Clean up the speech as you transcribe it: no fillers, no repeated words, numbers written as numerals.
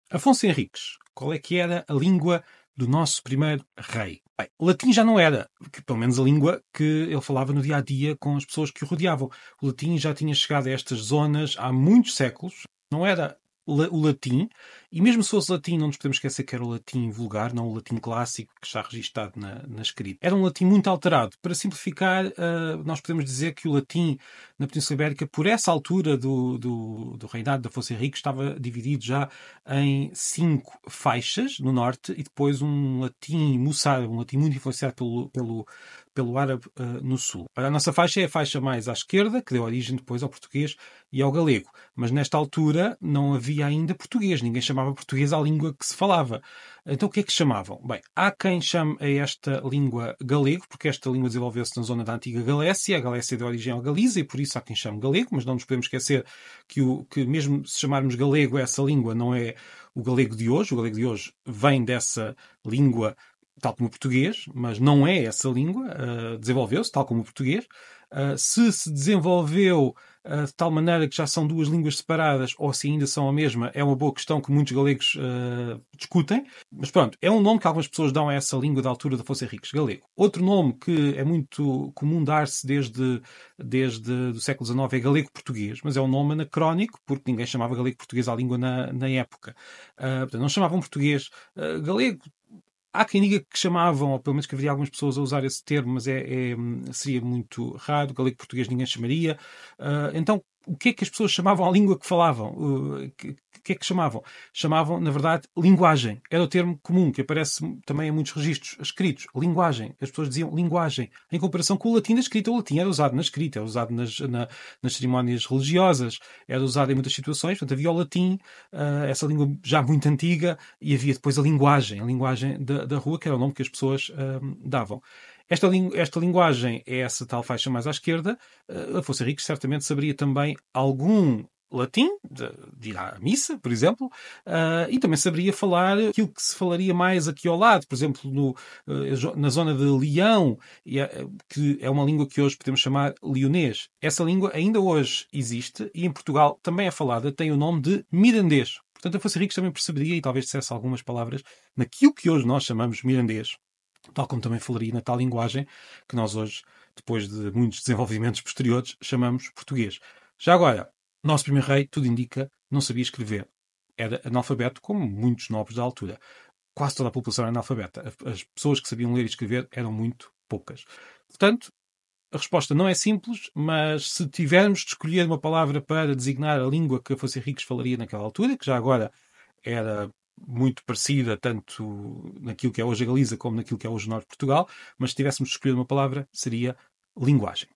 Afonso Henriques, qual é que era a língua do nosso primeiro rei? Bem, o latim já não era, pelo menos a língua que ele falava no dia-a-dia com as pessoas que o rodeavam. O latim já tinha chegado a estas zonas há muitos séculos. Não era o latim, e mesmo se fosse latim, não nos podemos esquecer que era o latim vulgar, não o latim clássico que está registado na escrita. Era um latim muito alterado. Para simplificar, nós podemos dizer que o latim na Península Ibérica, por essa altura do reinado de Afonso Henriques, estava dividido já em 5 faixas no norte e depois um latim moçárabe, um latim muito influenciado pelo árabe no sul. A nossa faixa é a faixa mais à esquerda, que deu origem depois ao português e ao galego. Mas nesta altura não havia ainda português, ninguém chamava português à língua que se falava. Então o que é que chamavam? Bem, há quem chame a esta língua galego, porque esta língua desenvolveu-se na zona da antiga Galécia, a Galécia deu origem à Galiza, e por isso há quem chame galego, mas não nos podemos esquecer que mesmo se chamarmos galego, essa língua não é o galego de hoje. O galego de hoje vem dessa língua tal como o português, mas não é essa língua, desenvolveu-se tal como o português. Se desenvolveu de tal maneira que já são duas línguas separadas, ou se ainda são a mesma, é uma boa questão que muitos galegos discutem. Mas pronto, é um nome que algumas pessoas dão a essa língua da altura de Afonso Henriques, galego. Outro nome que é muito comum dar-se desde o século XIX é galego-português, mas é um nome anacrónico, porque ninguém chamava galego-português à língua na época. Portanto, não chamavam português galego. Há quem diga que chamavam, ou pelo menos que haveria algumas pessoas a usar esse termo, mas seria muito raro. Galego-português ninguém chamaria. Então, o que é que as pessoas chamavam à língua que falavam? O que é que chamavam? Chamavam, na verdade, linguagem. Era o termo comum, que aparece também em muitos registros escritos. Linguagem. As pessoas diziam linguagem. Em comparação com o latim na escrita. O latim era usado na escrita, era usado nas cerimónias religiosas, era usado em muitas situações. Portanto, havia o latim, essa língua já muito antiga, e havia depois a linguagem da rua, que era o nome que as pessoas davam. Esta linguagem é essa tal faixa mais à esquerda. Afonso Henriques certamente saberia também algum latim, de ir à missa, por exemplo, e também saberia falar aquilo que se falaria mais aqui ao lado, por exemplo, na zona de Leão, que é uma língua que hoje podemos chamar leonês. Essa língua ainda hoje existe e em Portugal também é falada, tem o nome de mirandês. Portanto, Afonso Henriques também perceberia e talvez dissesse algumas palavras naquilo que hoje nós chamamos mirandês, tal como também falaria na tal linguagem que nós hoje, depois de muitos desenvolvimentos posteriores, chamamos português. Já agora, nosso primeiro rei, tudo indica, não sabia escrever. Era analfabeto, como muitos nobres da altura. Quase toda a população era analfabeta. As pessoas que sabiam ler e escrever eram muito poucas. Portanto, a resposta não é simples, mas se tivermos de escolher uma palavra para designar a língua que Afonso Henriques falaria naquela altura, que já agora era muito parecida tanto naquilo que é hoje a Galiza como naquilo que é hoje o Norte de Portugal, mas se tivéssemos de escolher uma palavra, seria linguagem.